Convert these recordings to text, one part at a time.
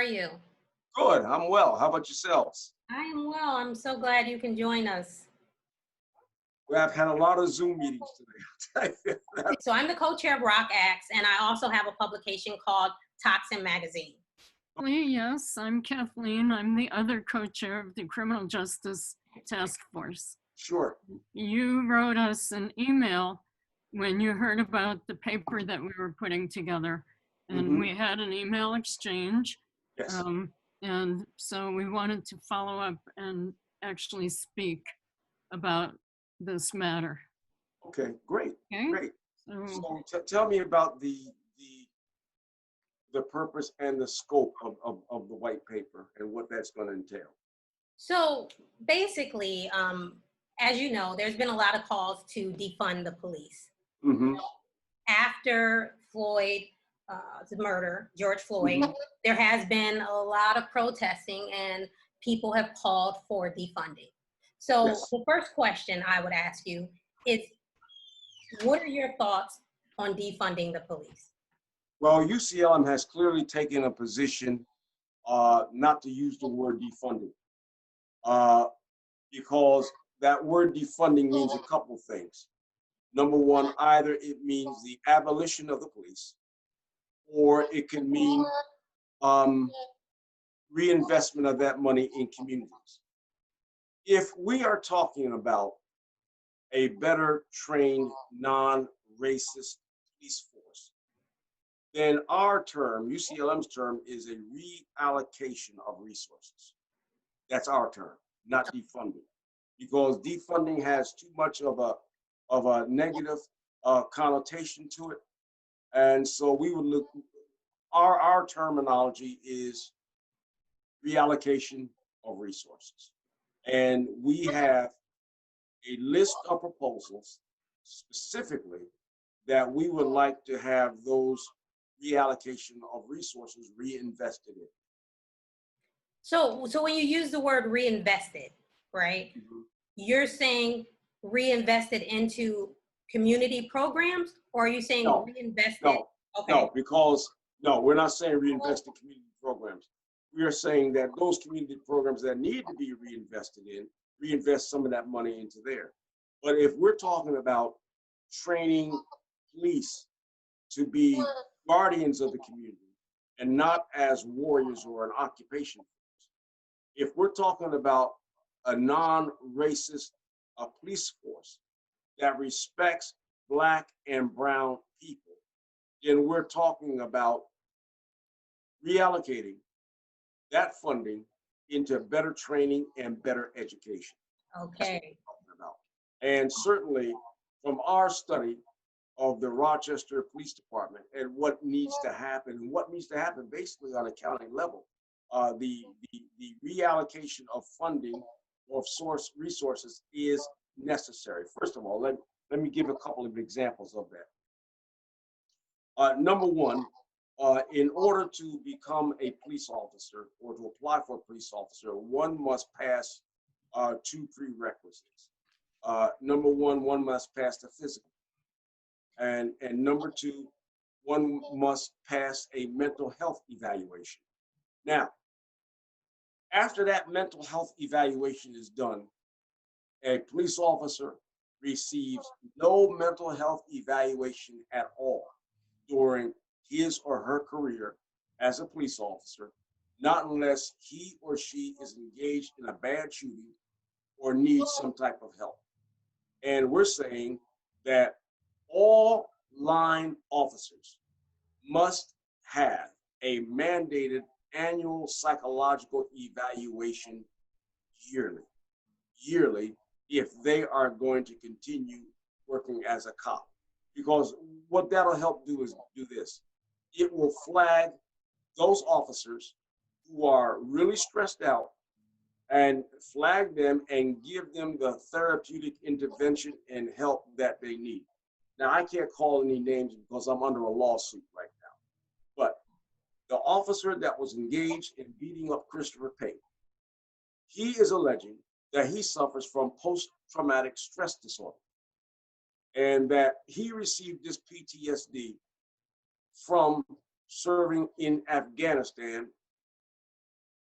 are you? Good, I'm well. How about yourselves? I am well. I'm so glad you can join us. Well, I've had a lot of Zoom meetings today. I'll tell you that. So I'm the co-chair of Rock Acts, and I also have a publication called Toxin Magazine. Yes, I'm Kathleen. I'm the other co-chair of the Criminal Justice Task Force. Sure. You wrote us an email when you heard about the paper that we were putting together, and we had an email exchange. Yes. And so we wanted to follow up and actually speak about this matter. Okay, great. Okay. Great. So So tell me about the purpose and the scope of the white paper and what that's going to entail. So basically, as you know, there's been a lot of calls to defund the police. Mm-hmm. After Floyd's murder, George Floyd, there has been a lot of protesting and people have called for defunding. So Yes. the first question I would ask you is, what are your thoughts on defunding the police? Well, UCLM has clearly taken a position not to use the word defunding because that word defunding means a couple things. Number one, either it means the abolition of the police, or it can mean reinvestment of that money in communities. If we are talking about a better trained, non-racist police force, then our term, UCLM's term, is a reallocation of resources. That's our term, not defunding, because defunding has too much of a negative connotation to it, and so we would look. Our terminology is reallocation of resources, and we have a list of proposals specifically that we would like to have those reallocation of resources reinvested in. So when you use the word reinvested, right? You're saying reinvested into community programs, or are you saying No, reinvested? No, Okay. no, because no, we're not saying reinvest in community programs. We are saying that those community programs that need to be reinvested in, reinvest some of that money into there. But if we're talking about training police to be guardians of the community and not as warriors or an occupation force, if we're talking about a non-racist police force that respects Black and brown people, then we're talking about reallocating that funding into better training and better education. Okay. And certainly from our study of the Rochester Police Department and what needs to happen basically on a county level, the reallocation of funding or source resources is necessary. First of all, let me give a couple of examples of that. Number one, in order to become a police officer or to apply for a police officer, one must pass two prerequisites. Number one must pass the physical. And number two, one must pass a mental health evaluation. Now, after that mental health evaluation is done, a police officer receives no mental health evaluation at all during his or her career as a police officer, not unless he or she is engaged in a bad shooting or needs some type of help. And we're saying that all line officers must have a mandated annual psychological evaluation yearly, if they are going to continue working as a cop. Because what that'll help do is do this. It will flag those officers who are really stressed out and flag them and give them the therapeutic intervention and help that they need. Now, I can't call any names because I'm under a lawsuit right now, but the officer that was engaged in beating up Christopher Payne, he is alleging that he suffers from post-traumatic stress disorder and that he received this PTSD from serving in Afghanistan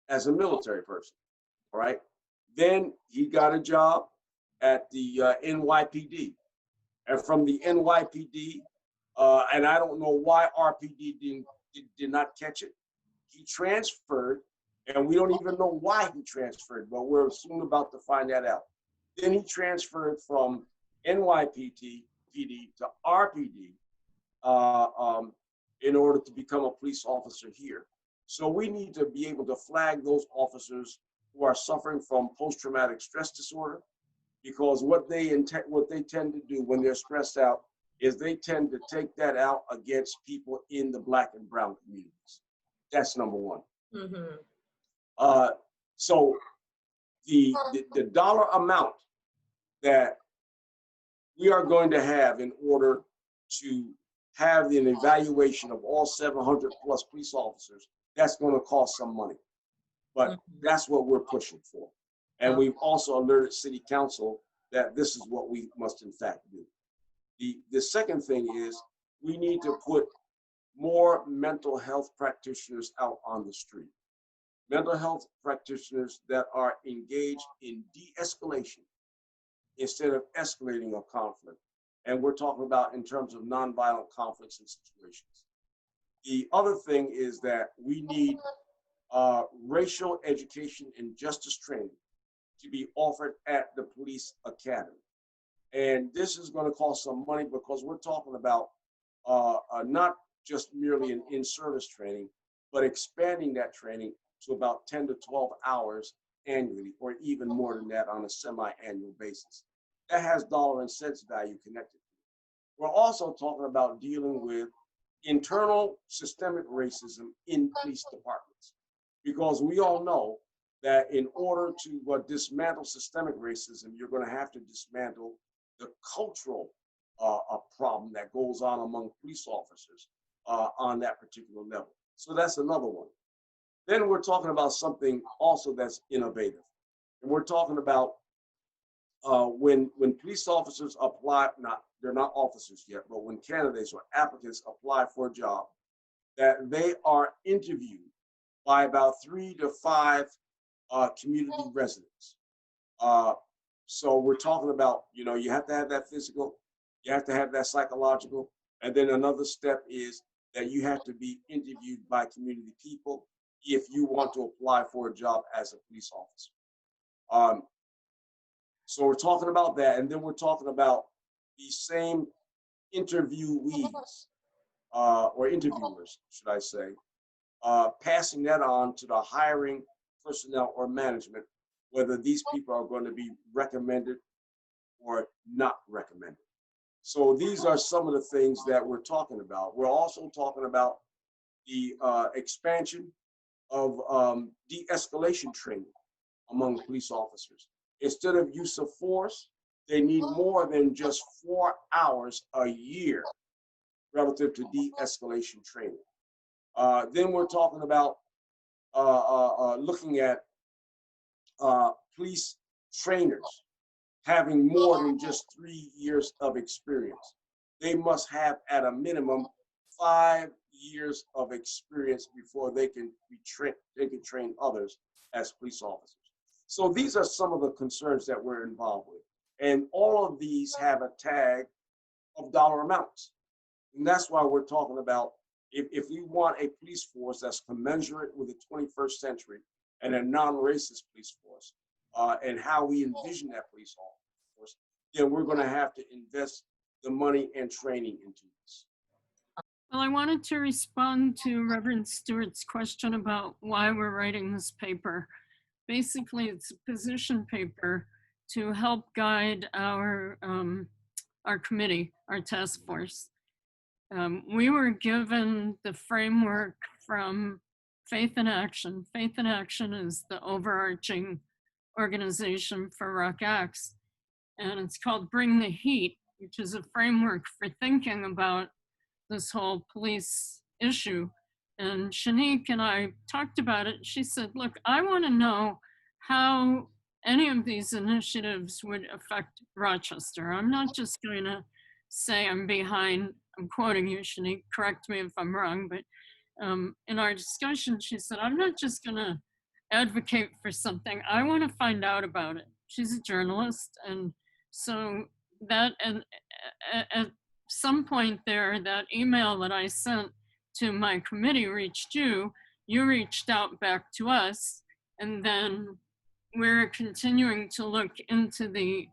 as a military person, all right? Then he got a job at the NYPD. And from the NYPD, and I don't know why RPD did not catch it, he transferred, and we don't even know why he transferred, but we're soon about to find that out. Then he transferred from NYPD to RPD in order to become a police officer here. So we need to be able to flag those officers who are suffering from post-traumatic stress disorder, because what they tend to do when they're stressed out is they tend to take that out against people in the Black and brown communities. That's number one. Mm-hmm. So the dollar amount that we are going to have in order to have an evaluation of all 700 plus police officers, that's going to cost some money. But that's what we're pushing for. And we've also alerted City Council that this is what we must in fact do. The second thing is we need to put more mental health practitioners out on the street. Mental health practitioners that are engaged in de-escalation instead of escalating a conflict. And we're talking about in terms of nonviolent conflicts and situations. The other thing is that we need racial education and justice training to be offered at the police academy. And this is going to cost some money because we're talking about not just merely an in-service training, but expanding that training to about 10 to 12 hours annually, or even more than that on a semi-annual basis. That has dollar and cents value connected to it. We're also talking about dealing with internal systemic racism in police departments, because we all know that in order to dismantle systemic racism, you're going to have to dismantle the cultural problem that goes on among police officers on that particular level. So that's another one. Then we're talking about something also that's innovative. And we're talking about when police officers apply, they're not officers yet, but when candidates or applicants apply for a job, that they are interviewed by about 3 to 5 community residents. So we're talking about, you have to have that physical, you have to have that psychological, and then another step is that you have to be interviewed by community people if you want to apply for a job as a police officer. So we're talking about that, and then we're talking about the same interviewees, or interviewers, should I say, passing that on to the hiring personnel or management, whether these people are going to be recommended or not recommended. So these are some of the things that we're talking about. We're also talking about the expansion of de-escalation training among police officers. Instead of use of force, they need more than just 4 hours a year relative to de-escalation training. Then we're talking about looking at police trainers having more than just 3 years of experience. They must have at a minimum 5 years of experience before they can train others as police officers. So these are some of the concerns that we're involved with. And all of these have a tag of dollar amounts. And that's why we're talking about if we want a police force that's commensurate with the 21st century and a non-racist police force, and how we envision that police force, then we're going to have to invest the money and training into this. Well, I wanted to respond to Reverend Stewart's question about why we're writing this paper. Basically, it's a position paper to help guide our committee, our task force. We were given the framework from Faith in Action. Faith in Action is the overarching organization for Rock Acts, and it's called Bring the Heat, which is a framework for thinking about this whole police issue. And Shanique and I talked about it. She said, look, I want to know how any of these initiatives would affect Rochester. I'm not just going to say I'm behind, I'm quoting you, Shanique, correct me if I'm wrong, but in our discussion, she said, I'm not just going to advocate for something, I want to find out about it. She's a journalist, and so that, and at some point there, that email that I sent to my committee reached you. You reached out back to us, and then we're continuing to look into the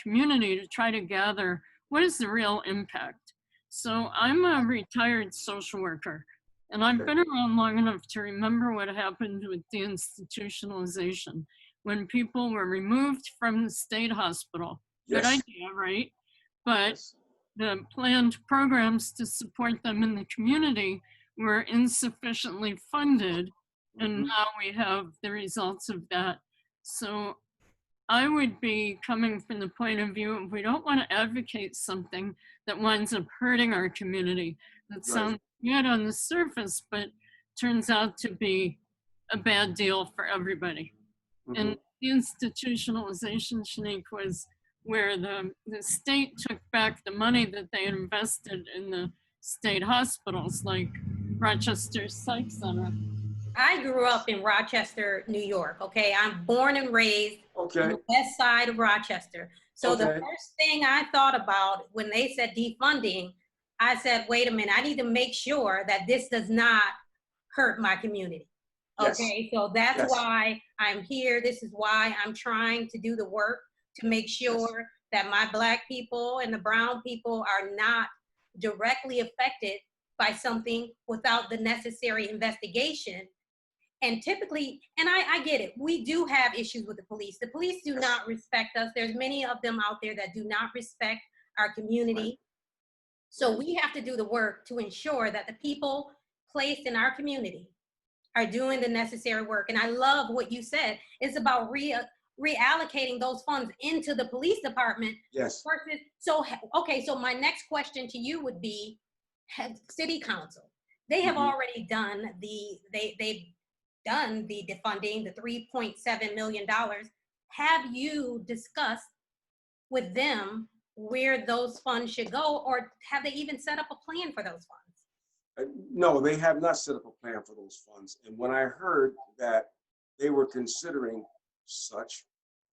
community to try to gather what is the real impact. So I'm a retired social worker, and I've been around long enough to remember what happened with deinstitutionalization when people were removed from the state hospital. Good Yes. idea, right? But Yes. the planned programs to support them in the community were insufficiently funded, and Mhm. now we have the results of that. So I would be coming from the point of view of we don't want to advocate something that winds up hurting our community. That Right. sounds good on the surface, but turns out to be a bad deal for everybody. And Mhm. the institutionalization, Shanique, was where the state took back the money that they had invested in the state hospitals, like Rochester Psych Center. I grew up in Rochester, New York. Okay, I'm born and raised on Okay. the west side of Rochester. So the Okay. first thing I thought about when they said defunding, I said, wait a minute, I need to make sure that this does not hurt my community. Yes. Okay, so that's Yes. why I'm here. This is why I'm trying to do the work to make sure that my Black people and the brown people are not directly affected by something without the necessary investigation. And typically, and I get it, we do have issues with the police. The police do not respect us. There's many of them out there that do not respect our community. So we have to do the work to ensure that the people placed in our community are doing the necessary work. And I love what you said. It's about reallocating those funds into the police department. Yes. Versus, so, okay, so my next question to you would be, city council, they have already done they've done the defunding, the $3.7 million. Have you discussed with them where those funds should go, or have they even set up a plan for those funds? No, they have not set up a plan for those funds. And when I heard that they were considering such,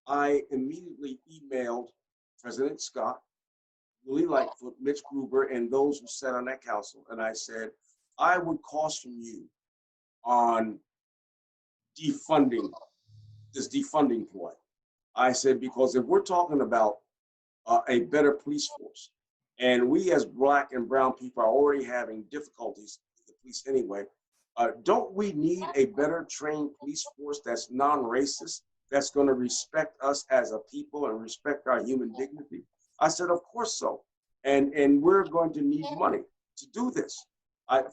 I immediately emailed President Scott, Willie Lightfoot, Mitch Gruber, and those who sat on that council. And I said, I would caution you on defunding this defunding ploy. I said, because if we're talking about a better police force, and we as Black and brown people are already having difficulties with the police anyway, don't we need a better trained police force that's non-racist, that's going to respect us as a people and respect our human dignity? I said, of course so. And we're going to need money to do this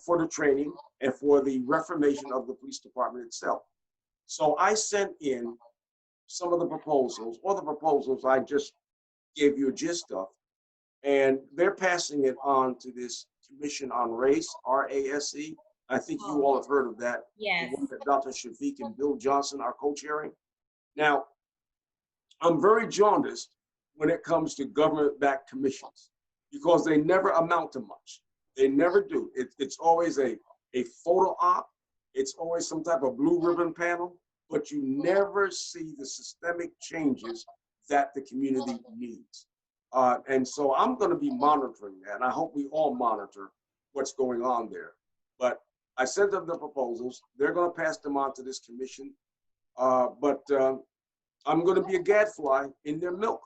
for the training and for the reformation of the police department itself. So I sent in some of the proposals, or the proposals I just gave you a gist of, and they're passing it on to this Commission on Race, RASE. I think you all have heard of that. Yes. The one that Dr. Shafiq and Bill Johnson are co-chairing. Now, I'm very jaundiced when it comes to government-backed commissions because they never amount to much. They never do. It's always a photo op. It's always some type of blue ribbon panel, but you never see the systemic changes that the community needs. And so I'm going to be monitoring that, and I hope we all monitor what's going on there. But I sent them the proposals. They're going to pass them on to this commission. But I'm going to be a gadfly in their milk.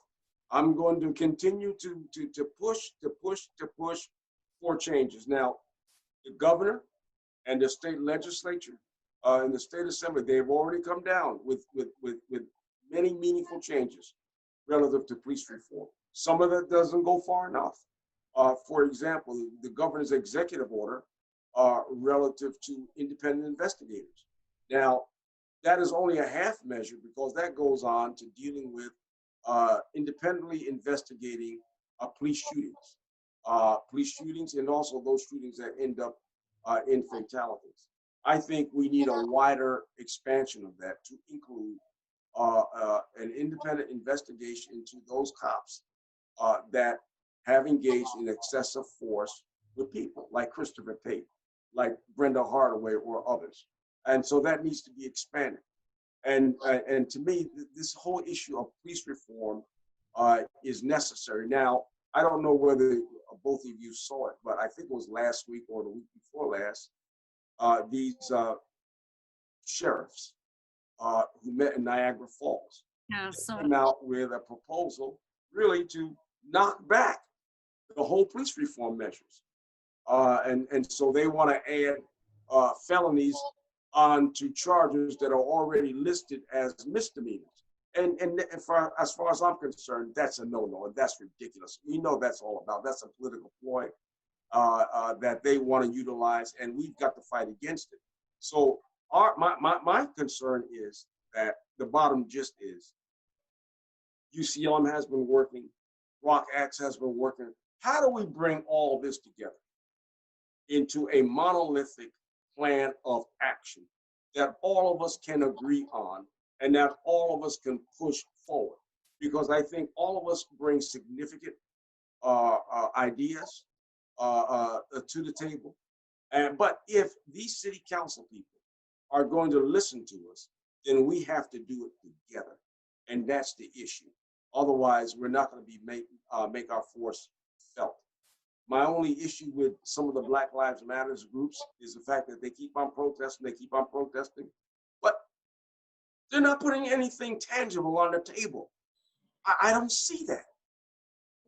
I'm going to continue to push for changes. Now, the governor and the state legislature and the state assembly, they've already come down with many meaningful changes relative to police reform. Some of that doesn't go far enough. For example, the governor's executive order relative to independent investigators. Now, that is only a half measure because that goes on to dealing with independently investigating police shootings and also those shootings that end up in fatalities. I think we need a wider expansion of that to include an independent investigation into those cops that have engaged in excessive force with people, like Christopher Pate, like Brenda Hardaway, or others. And so that needs to be expanded. And to me, this whole issue of police reform is necessary. Now, I don't know whether both of you saw it, but I think it was last week or the week before last, these sheriffs who met in Niagara Falls Yeah, so came out with a proposal really to knock back the whole police reform measures. And so they want to add felonies onto charges that are already listed as misdemeanors. And as far as I'm concerned, that's a no-no, and that's ridiculous. We know that's all about. That's a political ploy that they want to utilize, and we've got to fight against it. So my concern is that the bottom just is UCLM has been working, Rock Acts has been working. How do we bring all this together into a monolithic plan of action that all of us can agree on and that all of us can push forward? Because I think all of us bring significant ideas to the table. But if these city council people are going to listen to us, then we have to do it together. And that's the issue. Otherwise, we're not going to be make our force felt. My only issue with some of the Black Lives Matters groups is the fact that they keep on protesting, but they're not putting anything tangible on the table. I don't see that.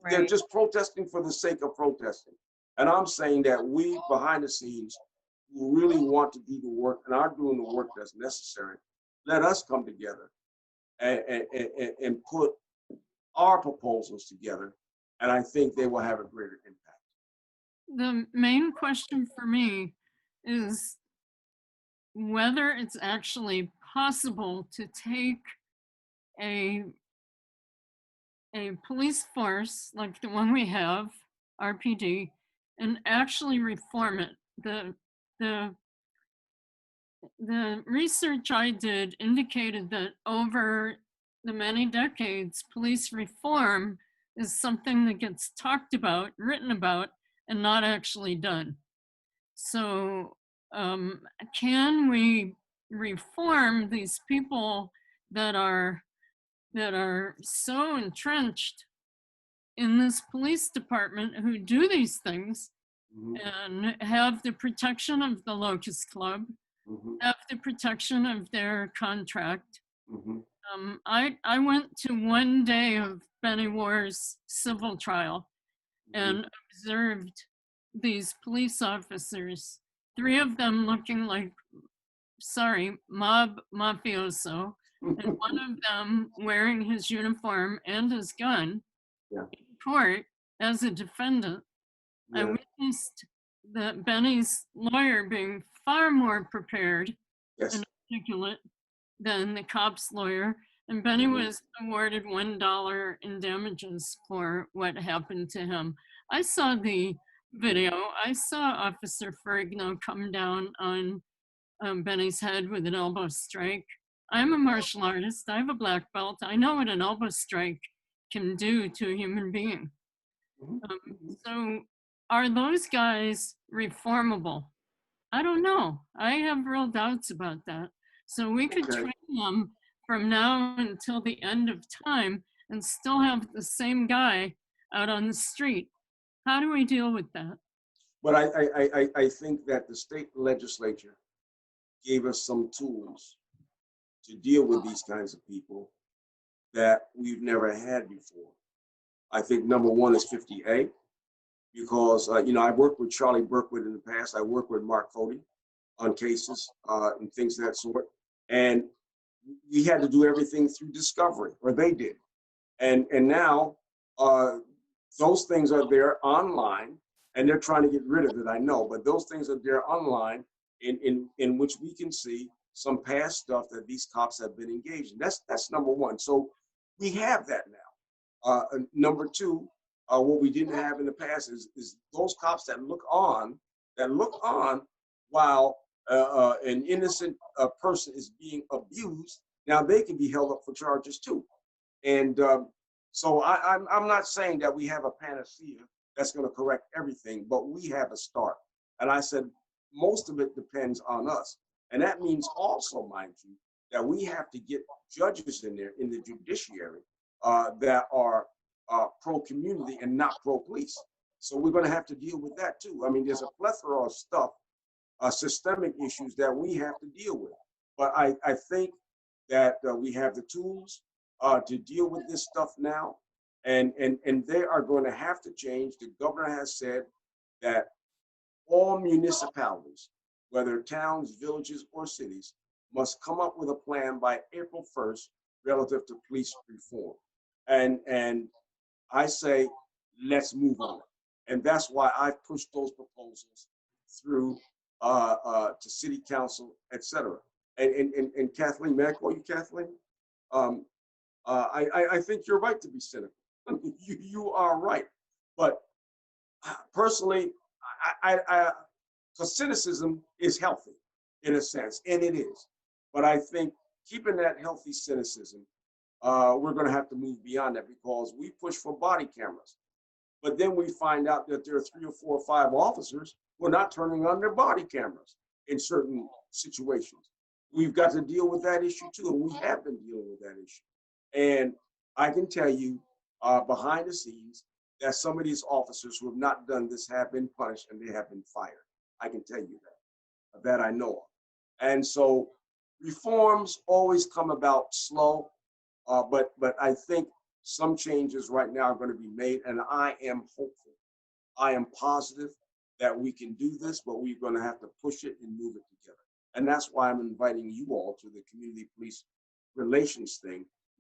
Right. They're just protesting for the sake of protesting. And I'm saying that we behind the scenes who really want to do the work and are doing the work that's necessary, let us come together and put our proposals together. And I think they will have a greater impact. the main question for me is whether it's actually possible to take a police force like the one we have, RPD, and actually reform it. The research I did indicated that over the many decades, police reform is something that gets talked about, written about, and not actually done. So can we reform these people that are so entrenched in this police department who do these things and have the protection of the Locust Club, have the protection of their contract? I went to one day of Benny War's civil trial and observed these police officers, 3 of them looking like, mob mafioso, and 1 of them wearing his uniform and his gun in court as a defendant. I witnessed that Benny's lawyer being far more prepared and articulate than the cop's lawyer, and Benny was awarded $1 in damages for what happened to him. I saw the video. I saw Officer Ferrigno come down on Benny's head with an elbow strike. I'm a martial artist. I have a black belt. I know what an elbow strike can do to a human being. So are those guys reformable? I don't know. I have real doubts about that. So we could train them from now until the end of time and still have the same guy out on the street. How do we deal with that? But I think that the state legislature gave us some tools to deal with these kinds of people that we've never had before. I think number one is 50A, because I've worked with Charlie Berkwood in the past. I worked with Mark Fody on cases and things of that sort. And we had to do everything through discovery, or they did. And now those things are there online, and they're trying to get rid of it, I know, but those things are there online in which we can see some past stuff that these cops have been engaged in. That's number one. So we have that now. Number two, what we didn't have in the past is those cops that look on while an innocent person is being abused. Now they can be held up for charges too. And so I'm not saying that we have a panacea that's going to correct everything, but we have a start. And I said, most of it depends on us. And that means also, mind you, that we have to get judges in there in the judiciary that are pro-community and not pro-police. So we're going to have to deal with that too. I mean, there's a plethora of stuff, systemic issues that we have to deal with. But I think that we have the tools to deal with this stuff now, and they are going to have to change. The governor has said that all municipalities, whether towns, villages, or cities, must come up with a plan by April 1st relative to police reform. And I say, let's move on. And that's why I've pushed those proposals through to city council, et cetera. And Kathleen, may I call you Kathleen? I think you're right to be cynical. You are right. But personally, because cynicism is healthy in a sense, and it is. But I think keeping that healthy cynicism, we're going to have to move beyond that, because we push for body cameras. But then we find out that there are 3 or 4 or 5 officers who are not turning on their body cameras in certain situations. We've got to deal with that issue too, and we have been dealing with that issue. And I can tell you behind the scenes that some of these officers who have not done this have been punished and they have been fired. I can tell you that I know of. And so reforms always come about slow, but I think some changes right now are going to be made, and I am hopeful. I am positive that we can do this, but we're going to have to push it and move it together. And that's why I'm inviting you all to the community police relations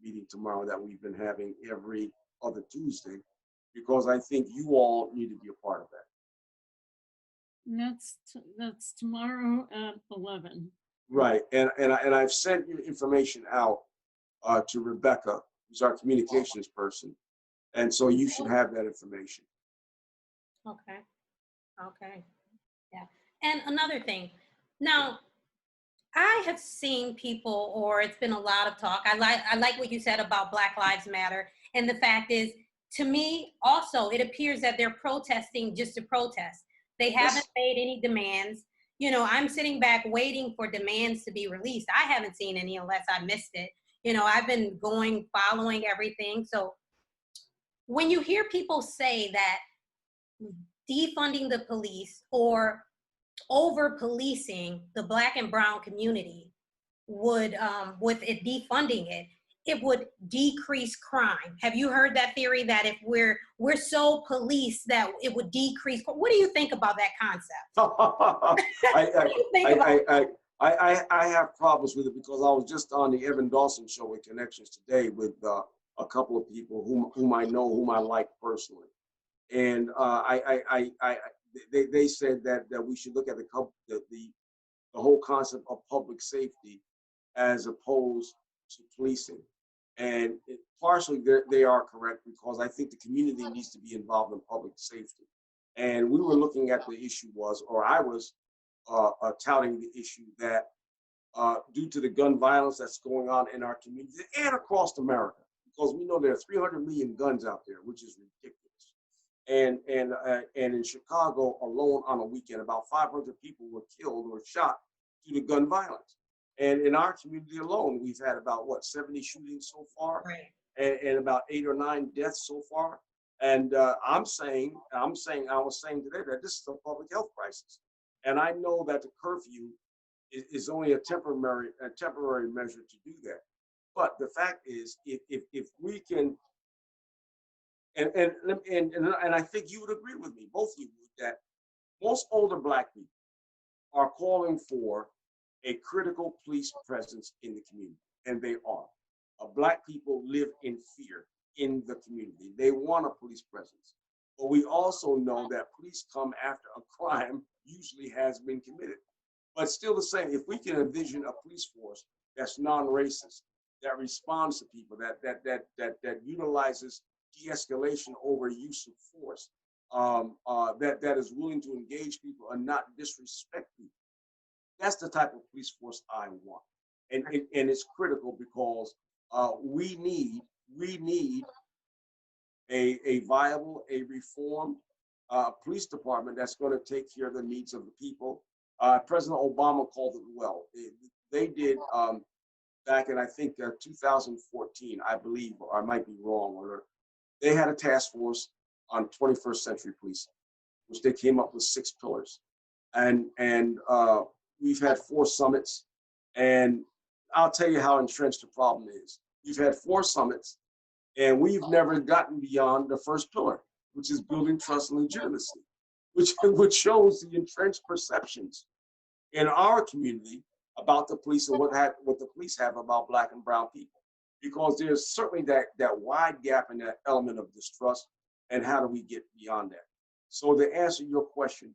meeting tomorrow that we've been having every other Tuesday, because I think you all need to be a part of that. And that's tomorrow at 11. Right, and I've sent your information out to Rebecca, who's our communications person, and so you should have that information. Okay. Yeah. And another thing, now, I have seen people, or it's been a lot of talk. I like what you said about Black Lives Matter. And the fact is, to me, also, it appears that they're protesting just to protest. They haven't made any demands. You know, I'm sitting back waiting for demands to be released. I haven't seen any unless I missed it. You know, I've been following everything. So when you hear people say that defunding the police or over policing the Black and brown community would, with it defunding it, it would decrease crime. Have you heard that theory that if we're so policed that it would decrease? What do you think about that concept? What do you think about I have problems with it, because I was just on the Evan Dawson show with Connections today with a couple of people whom I know, whom I like personally. And they said that we should look at the whole concept of public safety as opposed to policing. And partially they are correct, because I think the community needs to be involved in public safety. And we were looking at the issue I was touting the issue that due to the gun violence that's going on in our community and across America, because we know there are 300 million guns out there, which is ridiculous. And in Chicago alone on a weekend, about 500 people were killed or shot due to gun violence. And in our community alone, we've had about 70 shootings so far, right, and about 8 or 9 deaths so far. And I was saying today that this is a public health crisis. And I know that the curfew is only a temporary measure to do that. But the fact is, if we can, and I think you would agree with me, both of you would, that most older Black people are calling for a critical police presence in the community, and they are. Black people live in fear in the community. They want a police presence. But we also know that police come after a crime usually has been committed. But still the same, if we can envision a police force that's non-racist, that responds to people, that utilizes de-escalation over use of force, that is willing to engage people and not disrespect people. That's the type of police force I want. And it's critical, because we need a viable, a reformed police department that's going to take care of the needs of the people President Obama called it well. They did back in, I think, 2014, I believe, or I might be wrong, or they had a task force on 21st century policing, which they came up with 6 pillars. And we've had 4 summits, and I'll tell you how entrenched the problem is. We've had 4 summits, and we've never gotten beyond the first pillar, which is building trust and legitimacy, which shows the entrenched perceptions in our community about the police and what the police have about Black and brown people. Because there's certainly that wide gap in that element of distrust, and how do we get beyond that? So to answer your question,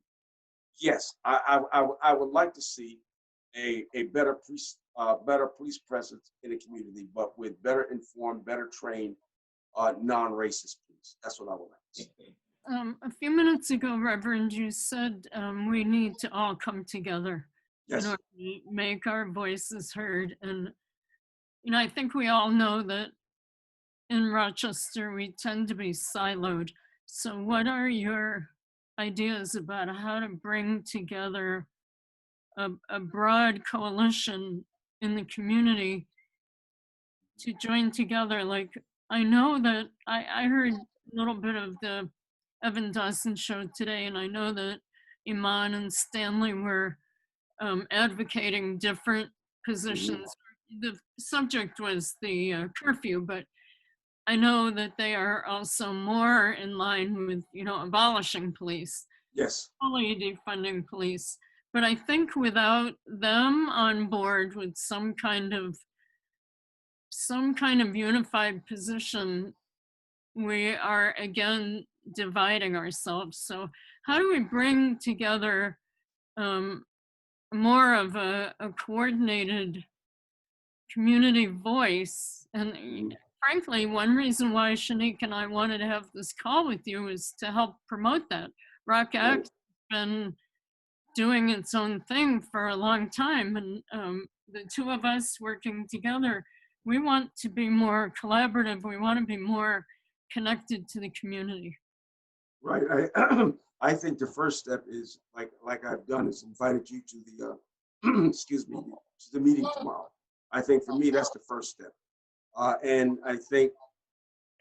yes, I would like to see a better police presence in the community, but with better informed, better trained, non-racist police. That's what I would like to see. A few minutes ago, Reverend, you said we need to all come together Yes. in order to make our voices heard. And, I think we all know that in Rochester, we tend to be siloed. So what are your ideas about how to bring together a broad coalition in the community to join together? Like, I know that I heard a little bit of the Evan Dawson show today, and I know that Iman and Stanley were advocating different positions. The subject was the curfew, but I know that they are also more in line with, abolishing police, Yes. fully defunding police. But I think without them on board with some kind of unified position, we are again dividing ourselves. So how do we bring together more of a coordinated community voice? And frankly, one reason why Shanique and I wanted to have this call with you is to help promote that. Rock Act has been doing its own thing for a long time, and the two of us working together, we want to be more collaborative. We want to be more connected to the community. Right. I think the first step is like I've done is invited you to the excuse me, to the meeting tomorrow. I think for me that's the first step, and I think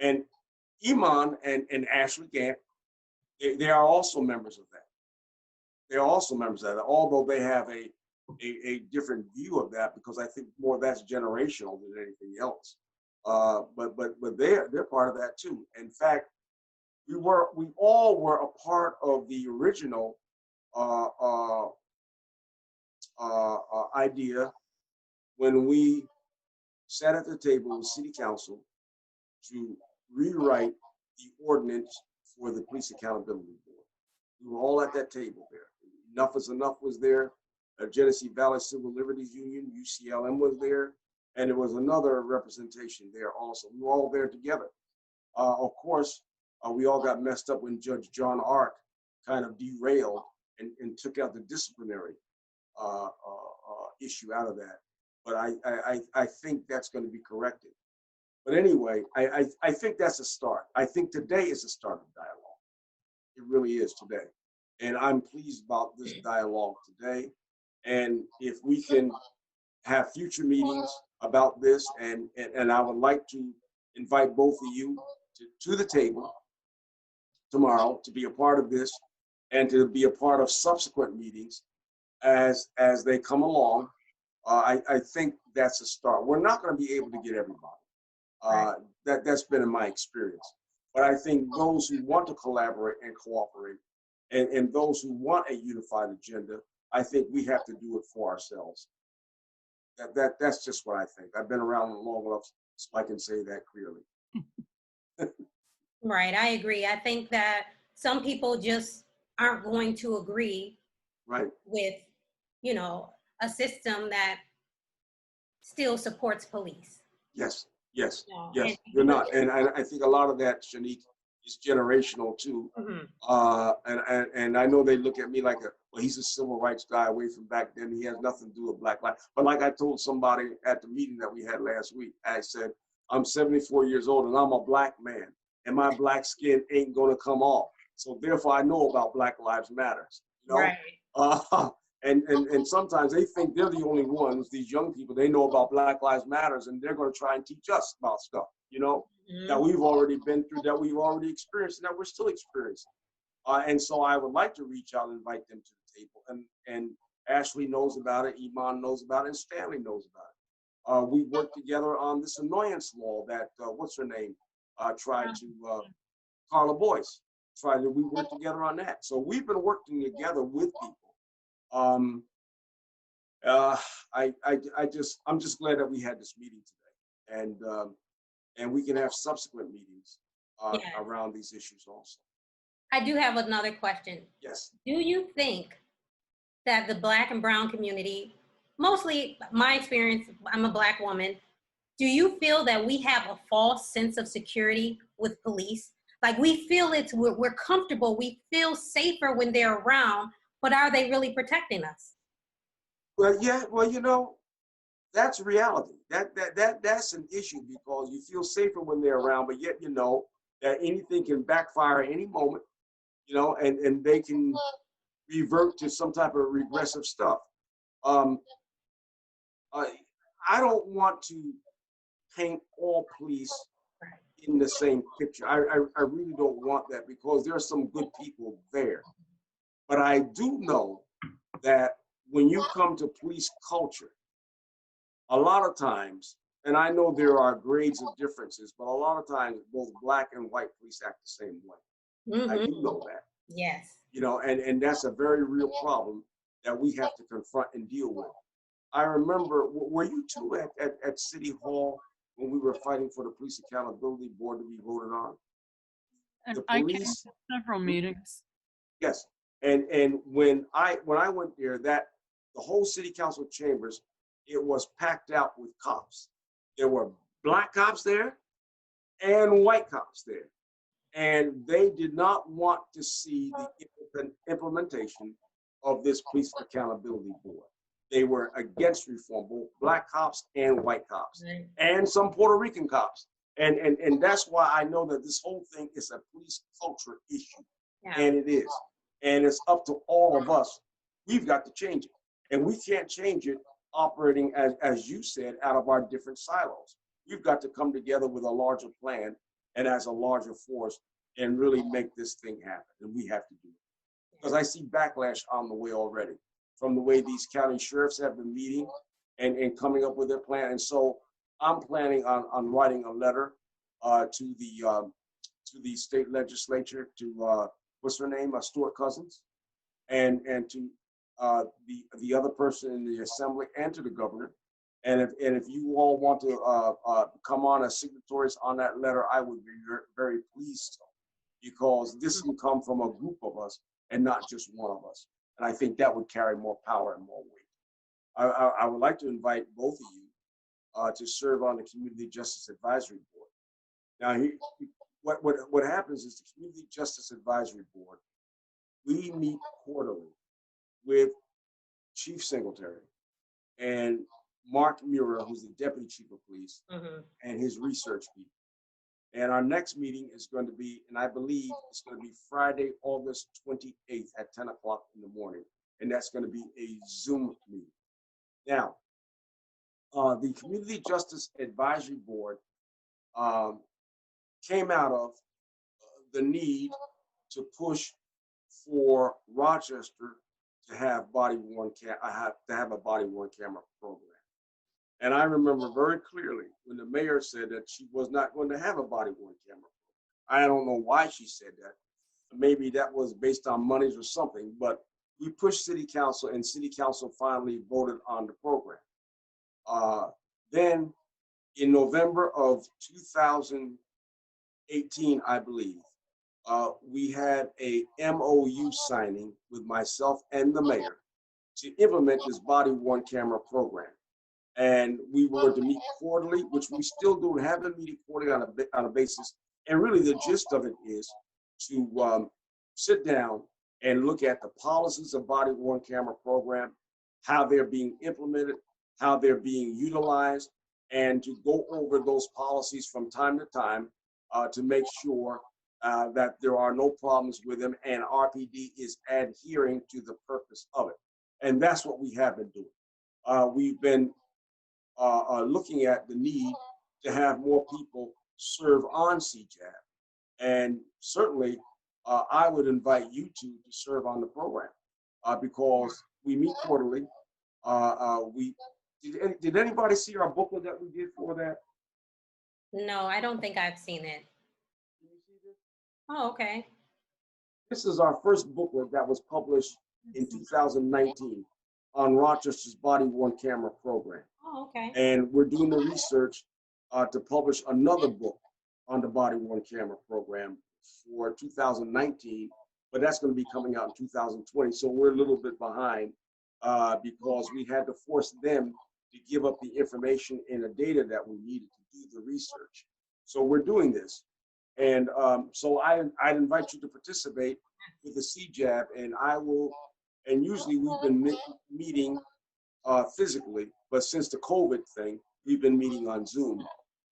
and Iman and Ashley Gant, they are also members of that. They're also members of that, although they have a different view of that, because I think more that's generational than anything else. But they're part of that too. In fact, we all were a part of the original idea when we sat at the table with City Council to rewrite the ordinance for the Police Accountability Board. We were all at that table there. Enough is Enough was there. Genesee Valley Civil Liberties Union, UCLM, was there, and there was another representation there also. We were all there together. Of course, we all got messed up when Judge John Ark kind of derailed and took out the disciplinary issue out of that. But I think that's going to be corrected. But anyway, I think that's a start. I think today is the start of dialogue. It really is today. And I'm pleased about this dialogue today. And if we can have future meetings about this, and I would like to invite both of you to the table tomorrow to be a part of this and to be a part of subsequent meetings as they come along. I think that's a start. We're not going to be able to get everybody. Right. That's been in my experience. But I think those who want to collaborate and cooperate, and those who want a unified agenda, I think we have to do it for ourselves. That's just what I think. I've been around long enough so I can say that clearly. Right, I agree. I think that some people just aren't going to agree with, a system that still supports police. Yes. And You're not. And I think a lot of that, Shanique, is generational too. And I know they look at me like, well, he's a civil rights guy away from back then. He has nothing to do with Black life. But like I told somebody at the meeting that we had last week, I said, I'm 74 years old and I'm a Black man, and my Black skin ain't gonna come off. So therefore I know about Black Lives Matters. Right. And sometimes they think they're the only ones, these young people, they know about Black Lives Matters, and they're going to try and teach us about stuff, you know, that we've already been through, that we've already experienced, and that we're still experiencing. And so I would like to reach out and invite them to the table. And Ashley knows about it, Iman knows about it, and Stanley knows about it. We worked together on this annoyance law that, what's her name, tried to, Carla Boyce, we worked together on that. So we've been working together with people. I'm just glad that we had this meeting today, and we can have subsequent meetings Yes. around these issues also. I do have another question. Yes. Do you think that the Black and brown community, mostly my experience, I'm a Black woman, do you feel that we have a false sense of security with police? Like we feel we're comfortable, we feel safer when they're around, but are they really protecting us? Well, yeah, well, you know, that's reality. That's an issue because you feel safer when they're around, but yet you know that anything can backfire at any moment, you know, and they can revert to some type of regressive stuff. I don't want to paint all police in the same picture. I really don't want that because there are some good people there. But I do know that when you come to police culture, a lot of times, and I know there are grades of differences, but a lot of times both Black and white police act the same way. I do know that. Yes. You know, and that's a very real problem that we have to confront and deal with. I remember, were you two at City Hall when we were fighting for the Police Accountability Board to be voted on? And The I came police, to several meetings. yes. And when I went there, the whole city council chambers, it was packed out with cops. There were Black cops there and white cops there. And they did not want to see the implementation of this Police Accountability Board. They were against reform, both Black cops and white cops, and some Puerto Rican cops. And that's why I know that this whole thing is a police culture issue. Yeah. And it is. And it's up to all of us. We've got to change it. And we can't change it operating, as you said, out of our different silos. We've got to come together with a larger plan and as a larger force and really make this thing happen. And we have to do it. Because I see backlash on the way already from the way these county sheriffs have been meeting and coming up with their plan. And so I'm planning on writing a letter to the state legislature, to what's her name, Stewart Cousins, and to the other person in the assembly and to the governor. And if you all want to come on as signatories on that letter, I would be very pleased to, because this can come from a group of us and not just one of us. And I think that would carry more power and more weight. I would like to invite both of you to serve on the Community Justice Advisory Board. Now, what happens is the Community Justice Advisory Board, we meet quarterly with Chief Singletary and Mark Muir, who's the Deputy Chief of Police, and his research people. And our next meeting is going to be, and I believe it's going to be Friday, August 28th at 10 o'clock in the morning. And that's going to be a Zoom meeting. Now, the Community Justice Advisory Board came out of the need to push for Rochester to have a body-worn camera program. And I remember very clearly when the mayor said that she was not going to have a body-worn camera program. I don't know why she said that. Maybe that was based on monies or something, but we pushed city council and city council finally voted on the program. Then in November of 2018, I believe, we had a MOU signing with myself and the mayor to implement this body-worn camera program. And we were to meet quarterly, which we still do, have been meeting quarterly on a basis. And really the gist of it is to sit down and look at the policies of body-worn camera program, how they're being implemented, how they're being utilized, and to go over those policies from time to time to make sure that there are no problems with them and RPD is adhering to the purpose of it. And that's what we have been doing. We've been looking at the need to have more people serve on CJAB. And certainly, I would invite you two to serve on the program because we meet quarterly. We did anybody see our booklet that we did for that? No, I don't think I've seen it. Did you see this? Oh, okay. This is our first booklet that was published in 2019 on Rochester's body-worn camera program. Oh, okay. And we're doing the research to publish another book on the body-worn camera program for 2019, but that's going to be coming out in 2020. So we're a little bit behind because we had to force them to give up the information and the data that we needed to do the research. So we're doing this. And so I'd invite you to participate with the CJAB, and I will, and usually we've been meeting physically, but since the COVID thing, we've been meeting on Zoom.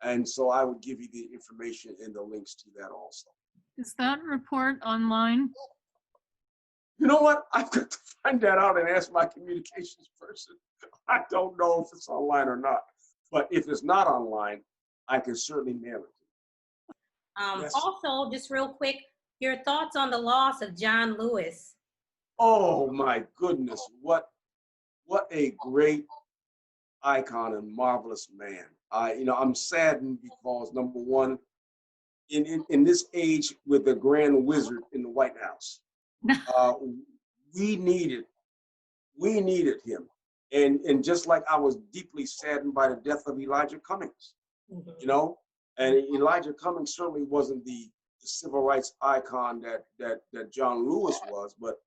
And so I would give you the information and the links to that also. Is that report online? You know what? I've got to find that out and ask my communications person. I don't know if it's online or not, but if it's not online, I can certainly mail it. Yes. Also, just real quick, your thoughts on the loss of John Lewis. Oh my goodness, what a great icon and marvelous man. I'm saddened because number one, in this age with the Grand Wizard in the White House, we needed him. And just like I was deeply saddened by the death of Elijah Cummings, and Elijah Cummings certainly wasn't the civil rights icon that John Lewis was, but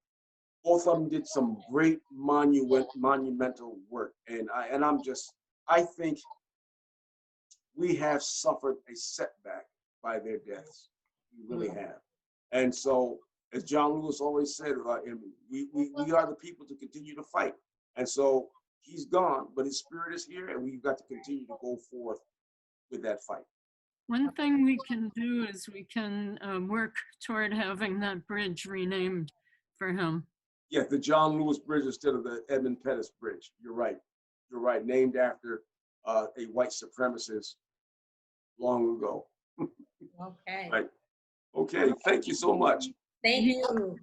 both of them did some great monumental work. And I think we have suffered a setback by their deaths. We really have. And so, as John Lewis always said, we are the people to continue to fight. And so he's gone, but his spirit is here, and we've got to continue to go forth with that fight. One thing we can do is we can work toward having that bridge renamed for him. Yeah, the John Lewis Bridge instead of the Edmund Pettus Bridge. You're right. You're right. Named after a white supremacist long ago. Okay. Right. Okay. Thank you so much. Thank you.